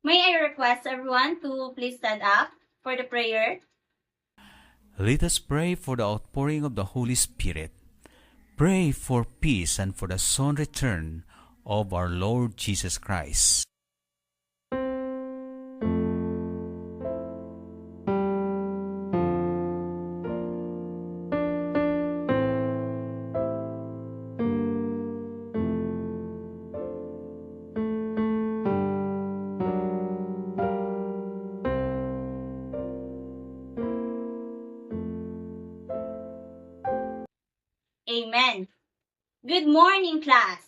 May I request everyone to please stand up for the prayer? Let us pray for the outpouring of the Holy Spirit. Pray for peace and for the soon return of our Lord Jesus Christ. Amen. Good morning, class.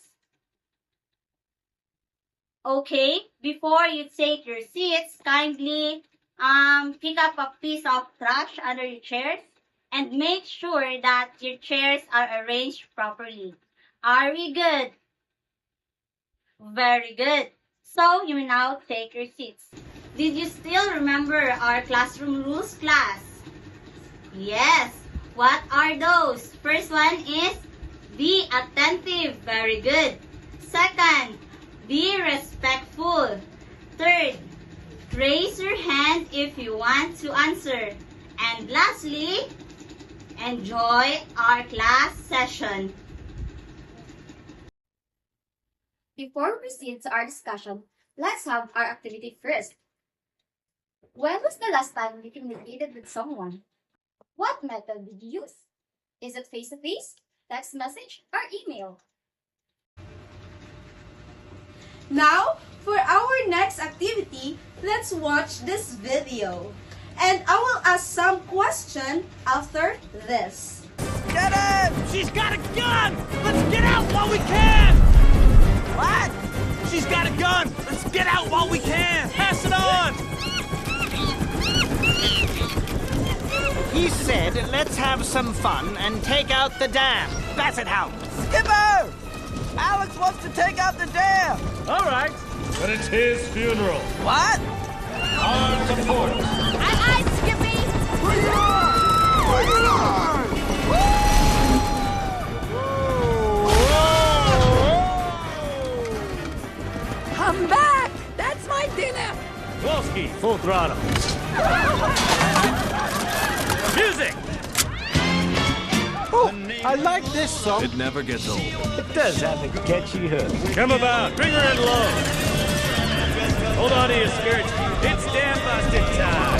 Okay, before you take your seats, kindly pick up a piece of trash under your chairs and make sure that your chairs are arranged properly. Are we good? Very good. So, you may now take your seats. Did you still remember our classroom rules, class? Yes. What are those? First one is be attentive. Very good. Second, be respectful. Third, raise your hand if you want to answer. And lastly, enjoy our class session. Before we proceed to our discussion, let's have our activity first. When was the last time you communicated with someone? What method did you use? Is it face-to-face, text message, or email? Now, for our next activity, let's watch this video. And I will ask some question after this. Get it! She's got a gun! Let's get out while we can! What? She's got a gun! Let's get out while we can! Pass it on! He said, let's have some fun and take out the dam. That's it, Hal. Skipper! Alex wants to take out the dam. All right, but it's his funeral. What? Arms aboard. Aye, Skippy! Bring it on! Bring it on! Come back! That's my dinner! Wolski, full throttle. Music! Oh, I like this song. It never gets old. It does have a catchy hook. Come about, bring her in low. Hold on to your skirts. It's dam busting time.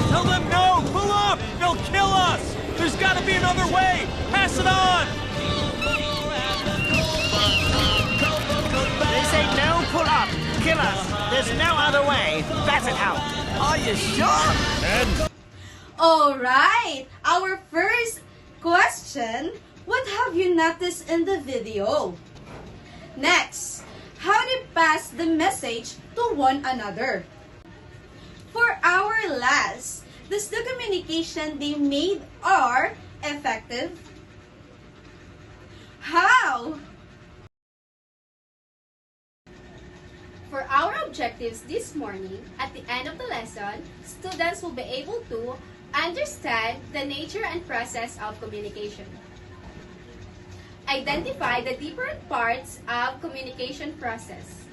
Tell them no! Pull up! They'll kill us! There's gotta be another way! Pass it on! They say no, pull up. Kill us. There's no other way. That's it, Hal. Are you sure? And Alright, our first question, what have you noticed in the video? Next, how they pass the message to one another? For our last, does the communication they made are effective? How? For our objectives this morning, at the end of the lesson, students will be able to understand the nature and process of communication. Identify the different parts of communication process.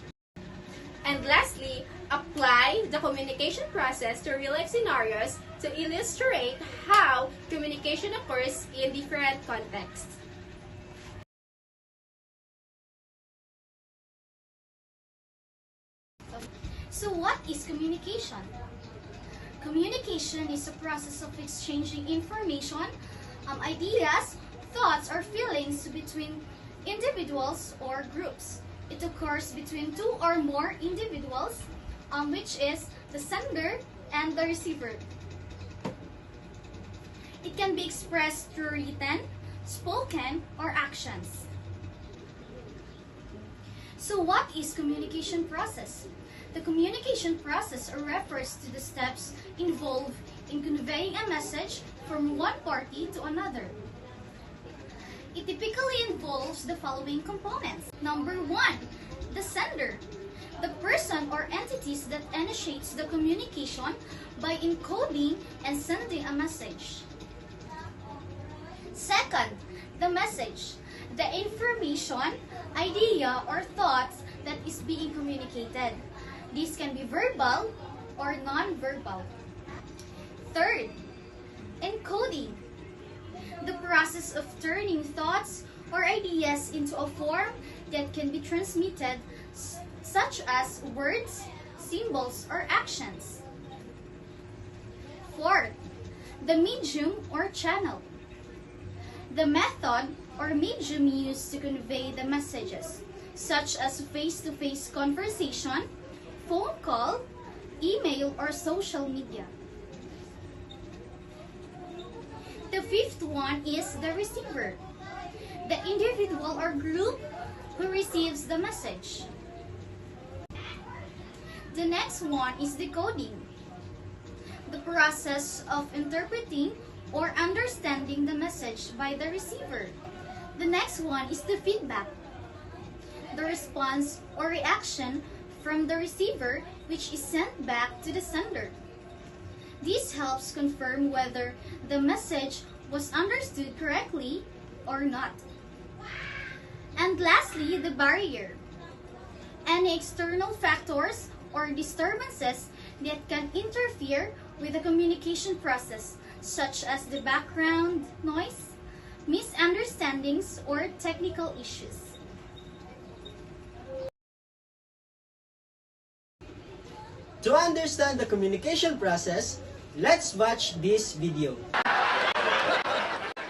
And lastly, apply the communication process to real-life scenarios to illustrate how communication occurs in different contexts. So what is communication? Communication is a process of exchanging information, ideas, thoughts, or feelings between individuals or groups. It occurs between two or more individuals, which is the sender and the receiver. It can be expressed through written, spoken, or actions. So what is communication process? The communication process refers to the steps involved in conveying a message from one party to another. It typically involves the following components. Number 1, the sender. The person or entities that initiates the communication by encoding and sending a message. Second, the message. the information, idea, or thoughts that is being communicated. This can be verbal or non-verbal. Third, encoding. The process of turning thoughts or ideas into a form that can be transmitted, such as words, symbols, or actions. Fourth, the medium or channel. The method or medium used to convey the messages, such as face-to-face conversation, phone call, email, or social media. The fifth one is the receiver, the individual or group who receives the message. The next one is decoding, the process of interpreting or understanding the message by the receiver. The next one is the feedback, the response or reaction from the receiver which is sent back to the sender. This helps confirm whether the message was understood correctly or not. And lastly, the barrier. Any external factors or disturbances that can interfere with the communication process, such as the background noise, misunderstandings, or technical issues. To understand the communication process, let's watch this video.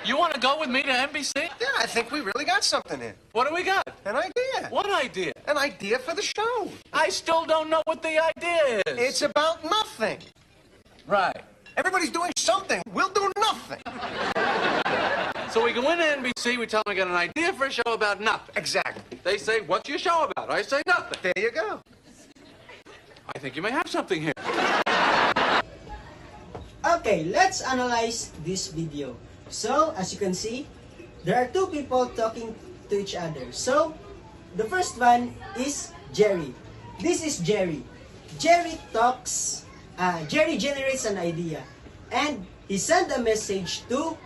You want to go with me to NBC? Yeah, I think we really got something here. What do we got? An idea. What idea? An idea for the show. I still don't know what the idea is. It's about nothing. Right. Everybody's doing something. We'll do nothing. So we go into NBC, we tell them we got an idea for a show about nothing. Exactly. They say, what's your show about? I say nothing. There you go. I think you may have something here. Okay, let's analyze this video. So, as you can see, there are two people talking to each other. So, the first one is Jerry. This is Jerry. Jerry generates an idea and he sent a message to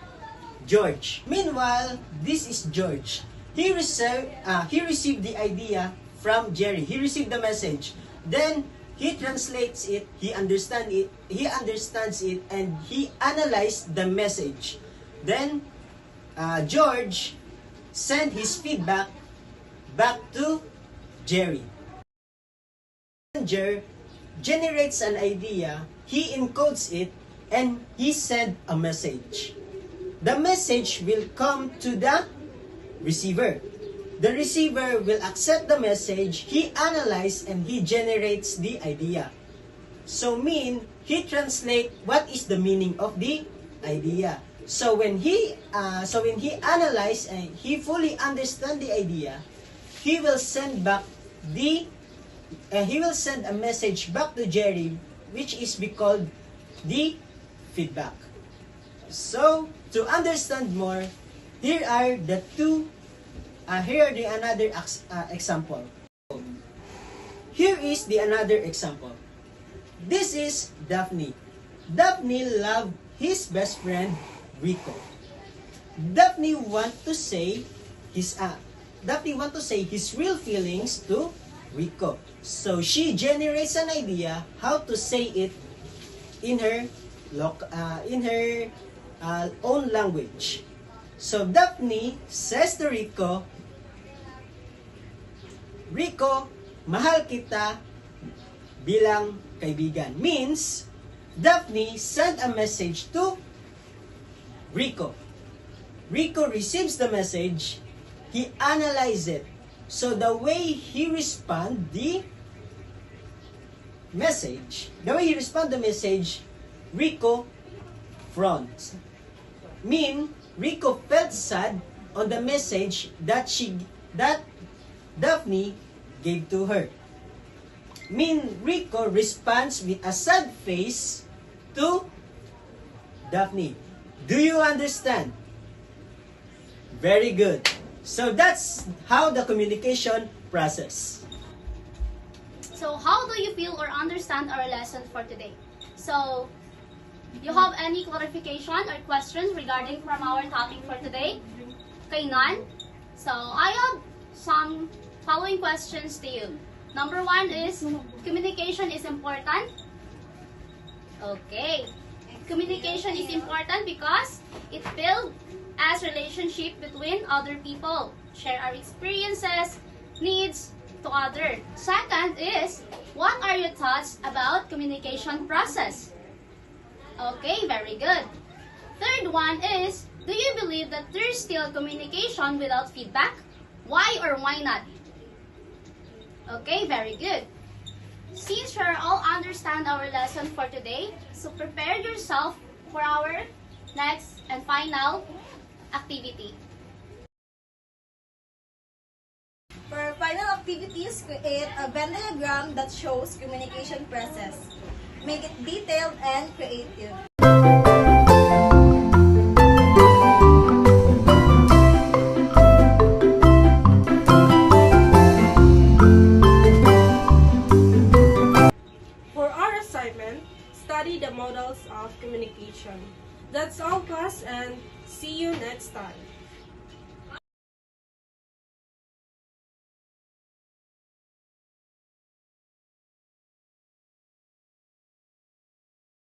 George. Meanwhile, this is George. He received the idea from Jerry. He received the message. Then he translates it, he understands it, and he analyzed the message. Then George sent his feedback back to Jerry. Messenger generates an idea, he encodes it, and he sends a message. The message will come to the receiver. The receiver will accept the message, he analyzes, and he generates the idea. So he translates what is the meaning of the idea. So when he analyzes and he fully understands the idea, he will send a message back to Jerry, which is called the feedback. So to understand more, here are the another example. Here is the another example. This is Daphne. Daphne loved his best friend Rico. Daphne want to say his real feelings to Rico. So she generates an idea how to say it in her own language. So Daphne says to Rico, Rico, mahal kita bilang kaibigan. Means, Daphne sent a message to Rico. Rico receives the message, he analyzes it. So the way he responds the message, Rico frowns. Rico felt sad on the message that Daphne gave to her. Rico responds with a sad face to Daphne. Do you understand? Very good. So that's how the communication process. So how do you feel or understand our lesson for today? So, you have any clarification or questions regarding from our topic for today? Kay Nan? So I have some following questions to you. Number 1 is, communication is important? Okay. Communication is important because it builds as relationship between other people, share our experiences, needs to other. Second is, what are your thoughts about communication process? Okay, very good. Third one is, do you believe that there's still communication without feedback? Why or why not? Okay, very good. Since you all understand our lesson for today, so prepare yourself for our next and final activity. For our final activities, create a Venn diagram that shows communication process. Make it detailed and creative. For our assignment, study the models of communication. That's all, class, and see you next time.